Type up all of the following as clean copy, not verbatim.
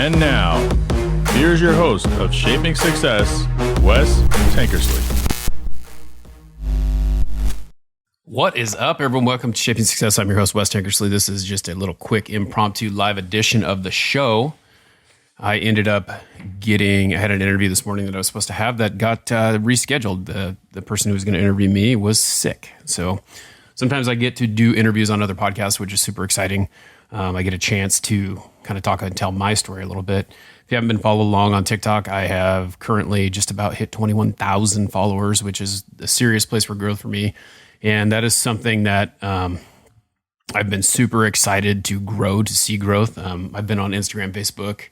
And now, here's your host of Shaping Success, Wes Tankersley. What is up, everyone? Welcome to Shaping Success. I'm your host, Wes Tankersley. This is just a little quick impromptu live edition of the show. I ended up I had an interview this morning that I was supposed to have that got rescheduled. The person who was going to interview me was sick. So sometimes I get to do interviews on other podcasts, which is super exciting. I get a chance to kind of talk and tell my story a little bit. If you haven't been following along on TikTok, I have currently just about hit 21,000 followers, which is a serious place for growth for me. And that is something that I've been super excited to grow, to see growth. I've been on Instagram, Facebook,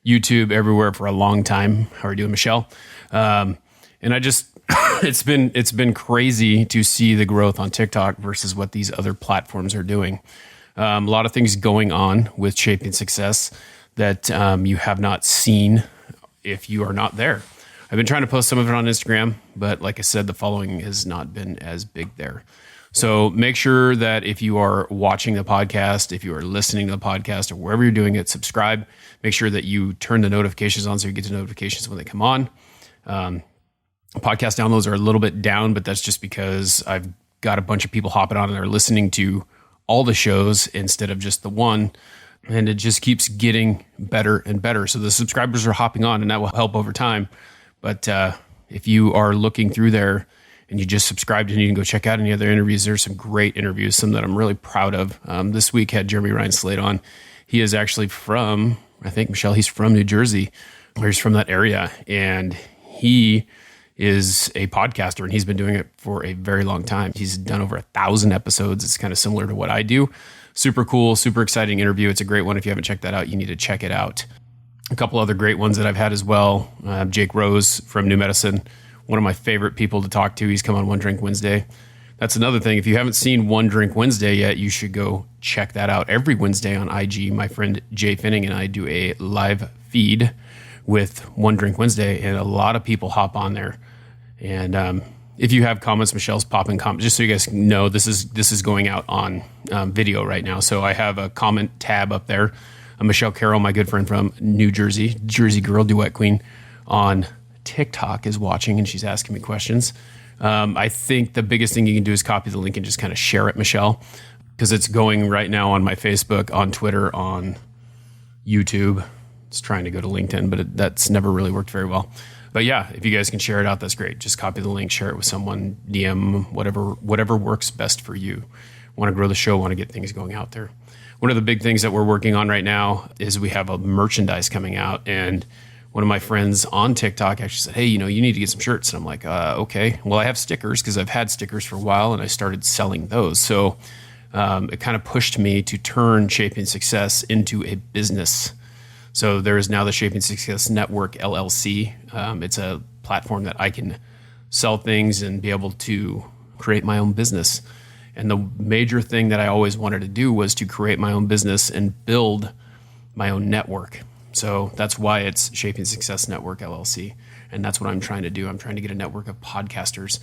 YouTube, everywhere for a long time. How are you doing, Michelle? And I just, it's been crazy to see the growth on TikTok versus what these other platforms are doing. A lot of things going on with Shaping Success that you have not seen if you are not there. I've been trying to post some of it on Instagram, but like I said, the following has not been as big there. So make sure that if you are watching the podcast, if you are listening to the podcast or wherever you're doing it, subscribe. Make sure that you turn the notifications on so you get the notifications when they come on. Podcast downloads are a little bit down, but that's just because I've got a bunch of people hopping on and they're listening to all the shows instead of just the one. And it just keeps getting better and better. So the subscribers are hopping on and that will help over time. But if you are looking through there and you just subscribed and you can go check out any other interviews, there's some great interviews, some that I'm really proud of. This week had Jeremy Ryan Slade on. He is actually from, I think, Michelle, he's from New Jersey, or he's from that area. And he is a podcaster and he's been doing it for a very long time. He's done over 1,000 episodes. It's kind of similar to what I do. Super cool, super exciting interview. It's a great one. If you haven't checked that out, you need to check it out. A couple other great ones that I've had as well. Jake Rose from New Medicine, one of my favorite people to talk to. He's come on One Drink Wednesday. That's another thing. If you haven't seen One Drink Wednesday yet, you should go check that out. Every Wednesday on IG, my friend Jay Finning and I do a live feed with One Drink Wednesday, and a lot of people hop on there. And if you have comments, Michelle's popping comments. Just so you guys know, this is going out on video right now. So I have a comment tab up there. Michelle Carroll, my good friend from New Jersey, Jersey girl, duet queen, on TikTok is watching and she's asking me questions. I think the biggest thing you can do is copy the link and just kind of share it, Michelle, because it's going right now on my Facebook, on Twitter, on YouTube. It's trying to go to LinkedIn, but that's never really worked very well. But yeah, if you guys can share it out, that's great. Just copy the link, share it with someone, DM, whatever works best for you. Want to grow the show, want to get things going out there. One of the big things that we're working on right now is we have a merchandise coming out, and one of my friends on TikTok actually said, hey, you need to get some shirts. And I'm like, okay. Well, I have stickers because I've had stickers for a while and I started selling those. So it kind of pushed me to turn Shaping Success into a business. So there is now the Shaping Success Network, LLC. It's a platform that I can sell things and be able to create my own business. And the major thing that I always wanted to do was to create my own business and build my own network. So that's why it's Shaping Success Network, LLC. And that's what I'm trying to do. I'm trying to get a network of podcasters.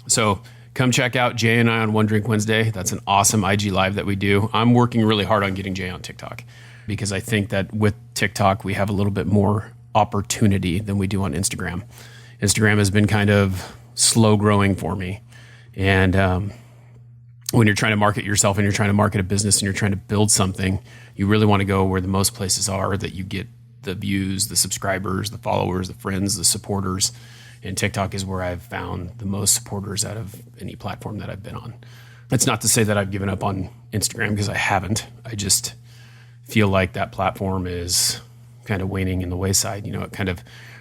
So come check out Jay and I on One Drink Wednesday. That's an awesome IG Live that we do. I'm working really hard on getting Jay on TikTok because I think that with TikTok, we have a little bit more opportunity than we do on Instagram. Instagram has been kind of slow growing for me. And when you're trying to market yourself and you're trying to market a business and you're trying to build something, you really want to go where the most places are that you get the views, the subscribers, the followers, the friends, the supporters. And TikTok is where I've found the most supporters out of any platform that I've been on. It's not to say that I've given up on Instagram because I haven't. I just feel like that platform is kind of waning in the wayside.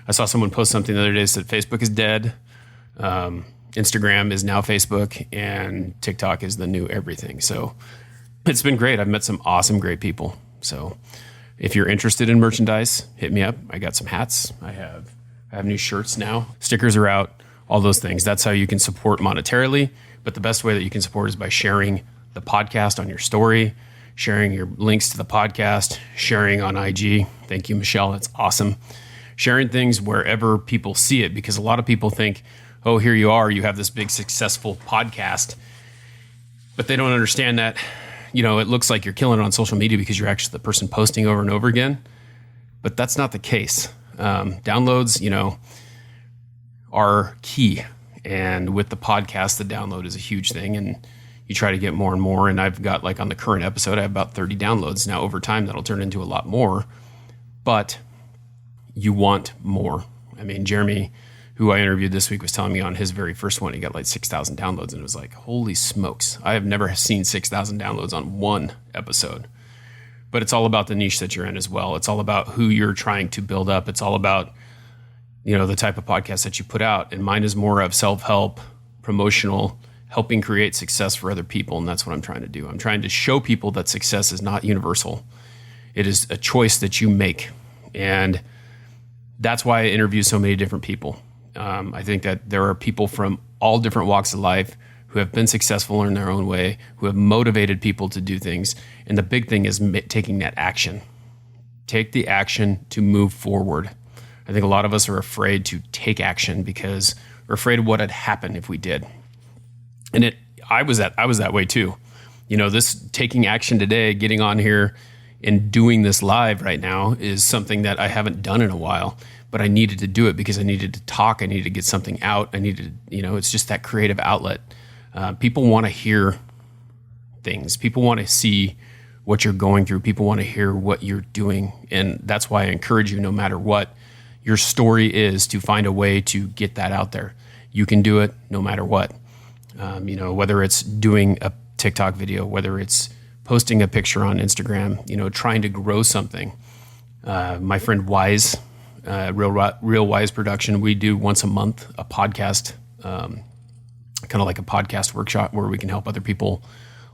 I saw someone post something the other day that said Facebook is dead. Instagram is now Facebook and TikTok is the new everything. So it's been great. I've met some awesome, great people. So if you're interested in merchandise, hit me up. I got some hats. I have new shirts now. Stickers are out, all those things. That's how you can support monetarily. But the best way that you can support is by sharing the podcast on your story, sharing your links to the podcast, sharing on IG. Thank you, Michelle. That's awesome. Sharing things wherever people see it, because a lot of people think, oh, here you are, you have this big successful podcast, but they don't understand that, it looks like you're killing it on social media because you're actually the person posting over and over again. but that's not the case. Downloads, are key. And with the podcast, the download is a huge thing. And you try to get more and more. And I've got, like, on the current episode, I have about 30 downloads. Now, over time, that'll turn into a lot more. But you want more. I mean, Jeremy, who I interviewed this week, was telling me on his very first one, he got like 6,000 downloads. And it was like, holy smokes. I have never seen 6,000 downloads on one episode. But it's all about the niche that you're in as well. It's all about who you're trying to build up. It's all about, the type of podcast that you put out. And mine is more of self-help, promotional, helping create success for other people. And that's what I'm trying to do. I'm trying to show people that success is not universal. It is a choice that you make. And that's why I interview so many different people. I think that there are people from all different walks of life who have been successful in their own way, who have motivated people to do things. And the big thing is taking that action. Take the action to move forward. I think a lot of us are afraid to take action because we're afraid of what had happened if we did. And I was that way too. This taking action today, getting on here and doing this live right now is something that I haven't done in a while, but I needed to do it because I needed to talk. I needed to get something out. I needed, it's just that creative outlet. People want to hear things. People want to see what you're going through. People want to hear what you're doing. And that's why I encourage you, no matter what your story is, to find a way to get that out there. You can do it no matter what. Whether it's doing a TikTok video, whether it's posting a picture on Instagram, trying to grow something. My friend Wise, Real Wise Production, we do once a month a podcast, kind of like a podcast workshop where we can help other people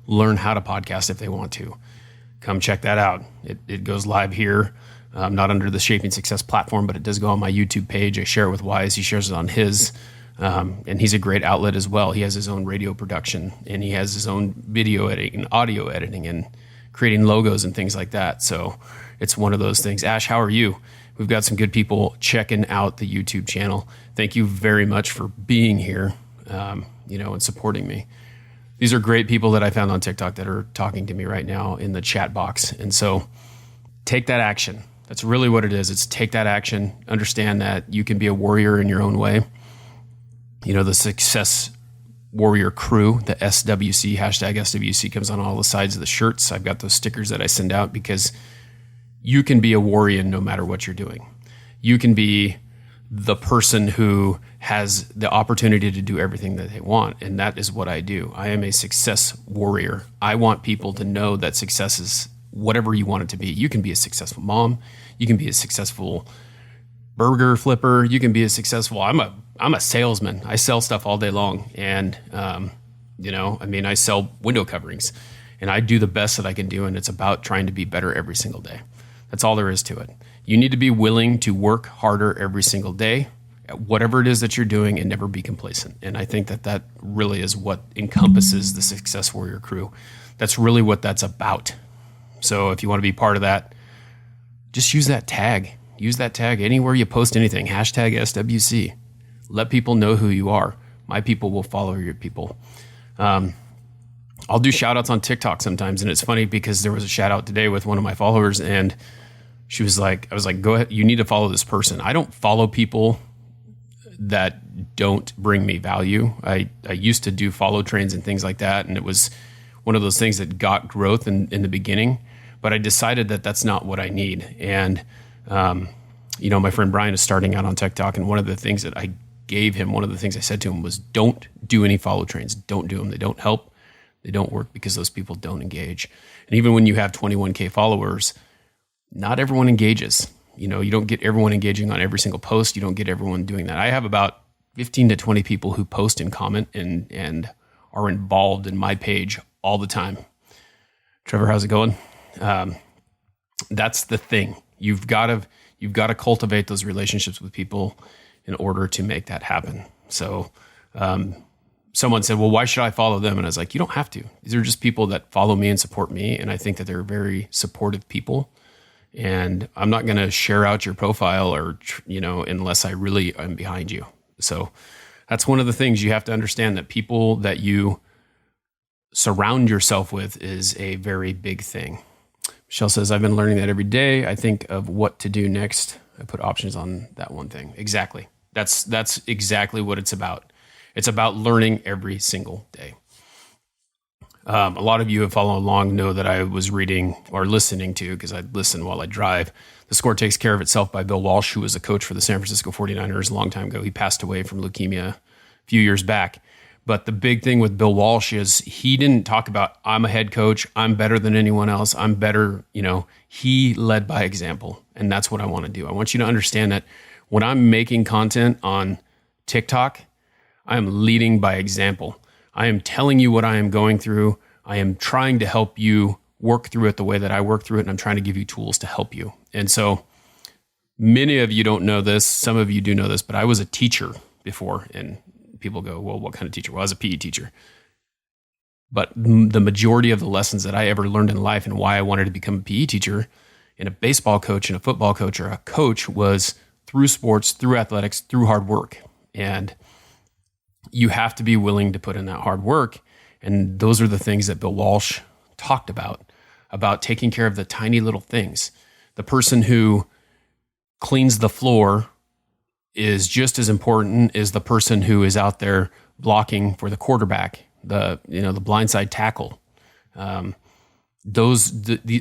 learn how to podcast if they want to. Come check that out. It goes live here, not under the Shaping Success platform, but it does go on my YouTube page. I share it with Wise. He shares it on his. And he's a great outlet as well. He has his own radio production, and he has his own video editing and audio editing and creating logos and things like that. So it's one of those things. Ash, how are you? We've got some good people checking out the YouTube channel. Thank you very much for being here, and supporting me. These are great people that I found on TikTok that are talking to me right now in the chat box. And so take that action. That's really what it is. It's take that action. Understand that you can be a warrior in your own way. The Success Warrior Crew, the SWC, hashtag SWC, comes on all the sides of the shirts. I've got those stickers that I send out because you can be a warrior no matter what you're doing. You can be the person who has the opportunity to do everything that they want. And that is what I do. I am a success warrior. I want people to know that success is whatever you want it to be. You can be a successful mom. You can be a successful burger flipper. You can be a successful, I'm a salesman. I sell stuff all day long. And, I sell window coverings, and I do the best that I can do. And it's about trying to be better every single day. That's all there is to it. You need to be willing to work harder every single day at whatever it is that you're doing and never be complacent. And I think that really is what encompasses the Success Warrior Crew. That's really what that's about. So if you want to be part of that, just use that tag. Use that tag anywhere you post anything. Hashtag SWC. Let people know who you are. My people will follow your people. I'll do shout outs on TikTok sometimes. And it's funny because there was a shout out today with one of my followers, and I was like, go ahead. You need to follow this person. I don't follow people that don't bring me value. I used to do follow trains and things like that. And it was one of those things that got growth in the beginning, but I decided that that's not what I need. And, my friend Brian is starting out on TikTok. And one of the things that I gave him, one of the things I said to him was, don't do any follow trains. Don't do them. They don't help. They don't work because those people don't engage. And even when you have 21K followers, not everyone engages. You don't get everyone engaging on every single post. You don't get everyone doing that. I have about 15 to 20 people who post and comment and are involved in my page all the time. Trevor, how's it going? That's the thing. You've got to cultivate those relationships with people in order to make that happen. So, someone said, well, why should I follow them? And I was like, you don't have to. These are just people that follow me and support me. And I think that they're very supportive people. And I'm not going to share out your profile or, unless I really am behind you. So that's one of the things you have to understand, that people that you surround yourself with is a very big thing. Michelle says, I've been learning that every day. I think of what to do next. I put options on that one thing. Exactly. That's exactly what it's about. It's about learning every single day. A lot of you who follow along know that I was reading or listening to, because I listen while I drive, The Score Takes Care of Itself by Bill Walsh, who was a coach for the San Francisco 49ers a long time ago. He passed away from leukemia a few years back. But the big thing with Bill Walsh is he didn't talk about, I'm a head coach, I'm better than anyone else, I'm better, he led by example. And that's what I want to do. I want you to understand that when I'm making content on TikTok, I am leading by example. I am telling you what I am going through. I am trying to help you work through it the way that I work through it, and I'm trying to give you tools to help you. And so many of you don't know this. Some of you do know this, but I was a teacher before, and people go, well, what kind of teacher? Well, I was a PE teacher. But the majority of the lessons that I ever learned in life and why I wanted to become a PE teacher and a baseball coach and a football coach or a coach was through sports, through athletics, through hard work. And you have to be willing to put in that hard work. And those are the things that Bill Walsh talked about taking care of the tiny little things. The person who cleans the floor is just as important as the person who is out there blocking for the quarterback, the blindside tackle.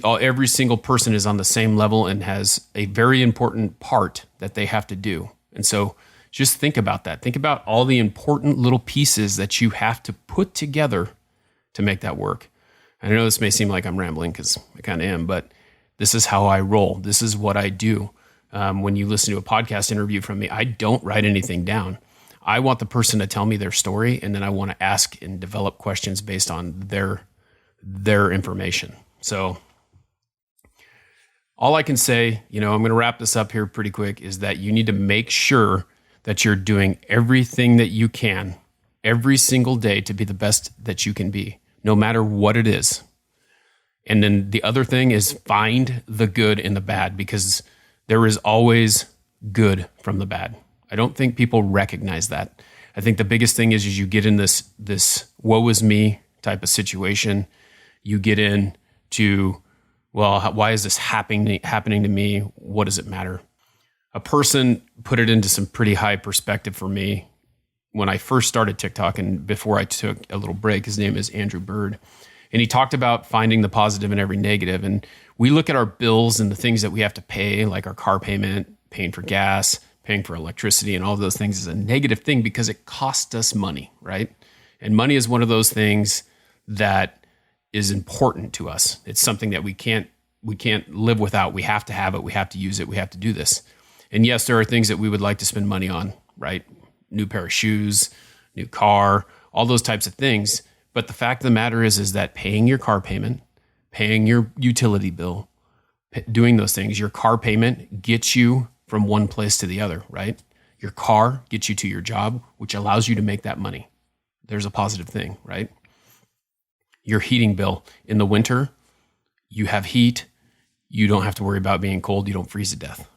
Every single person is on the same level and has a very important part that they have to do. And so just think about that. Think about all the important little pieces that you have to put together to make that work. And I know this may seem like I'm rambling, because I kind of am, but this is how I roll. This is what I do. When you listen to a podcast interview from me, I don't write anything down. I want the person to tell me their story, and then I want to ask and develop questions based on their information. So all I can say, I'm going to wrap this up here pretty quick, is that you need to make sure that you're doing everything that you can every single day to be the best that you can be, no matter what it is. And then the other thing is find the good in the bad, because there is always good from the bad. I don't think people recognize that. I think the biggest thing is you get in this woe is me type of situation. You get into, well, why is this happening to me? What does it matter? A person put it into some pretty high perspective for me when I first started TikTok and before I took a little break. His name is Andrew Bird. And he talked about finding the positive in every negative. And we look at our bills and the things that we have to pay, like our car payment, paying for gas, paying for electricity, and all of those things as a negative thing because it costs us money, right? And money is one of those things that is important to us. It's something that we can't live without. We have to have it. We have to use it. We have to do this. And yes, there are things that we would like to spend money on, right? New pair of shoes, new car, all those types of things. But the fact of the matter is that paying your car payment, paying your utility bill, doing those things, your car payment gets you from one place to the other, right? Your car gets you to your job, which allows you to make that money. There's a positive thing, right? Your heating bill in the winter, you have heat. You don't have to worry about being cold. You don't freeze to death.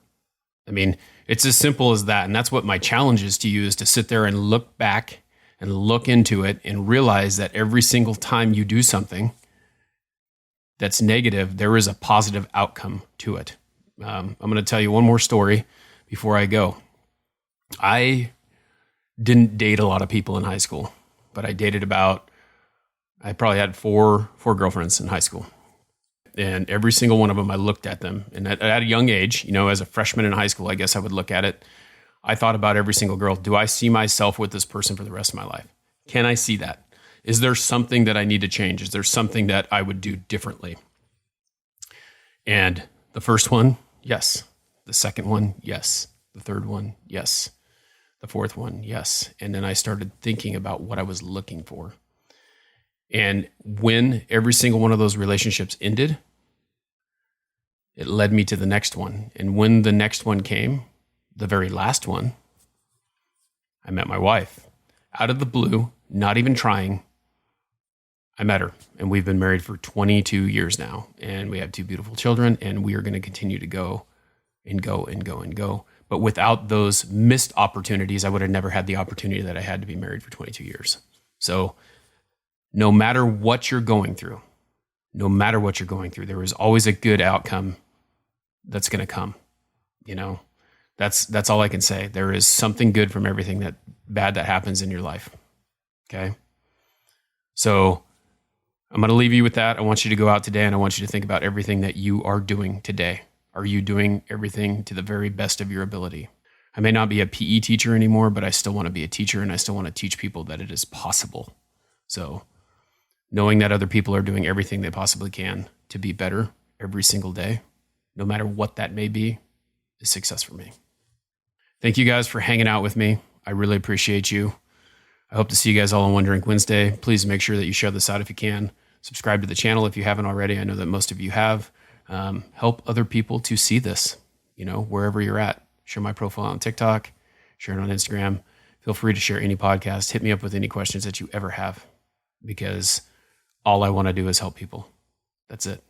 I mean, it's as simple as that. And that's what my challenge is to you, is to sit there and look back and look into it and realize that every single time you do something that's negative, there is a positive outcome to it. I'm going to tell you one more story before I go. I didn't date a lot of people in high school, but I probably had four girlfriends in high school. And every single one of them, I looked at them. And at a young age, as a freshman in high school, I guess I would look at it. I thought about every single girl. Do I see myself with this person for the rest of my life? Can I see that? Is there something that I need to change? Is there something that I would do differently? And the first one, yes. The second one, yes. The third one, yes. The fourth one, yes. And then I started thinking about what I was looking for. And when every single one of those relationships ended, it led me to the next one. And when the next one came, the very last one, I met my wife. Out of the blue, not even trying, I met her. And we've been married for 22 years now. And we have 2 beautiful children. And we are going to continue to go and go and go and go. But without those missed opportunities, I would have never had the opportunity that I had to be married for 22 years. So no matter what you're going through, no matter what you're going through, there is always a good outcome that's going to come. You know, that's all I can say. There is something good from everything that bad that happens in your life. Okay. So I'm going to leave you with that. I want you to go out today and I want you to think about everything that you are doing today. Are you doing everything to the very best of your ability? I may not be a PE teacher anymore, but I still want to be a teacher and I still want to teach people that it is possible. So knowing that other people are doing everything they possibly can to be better every single day, no matter what that may be, is success for me. Thank you guys for hanging out with me. I really appreciate you. I hope to see you guys all on One Drink Wednesday. Please make sure that you share this out if you can. Subscribe to the channel if you haven't already. I know that most of you have. Help other people to see this, you know, wherever you're at. Share my profile on TikTok, share it on Instagram. Feel free to share any podcast. Hit me up with any questions that you ever have, because all I want to do is help people. That's it.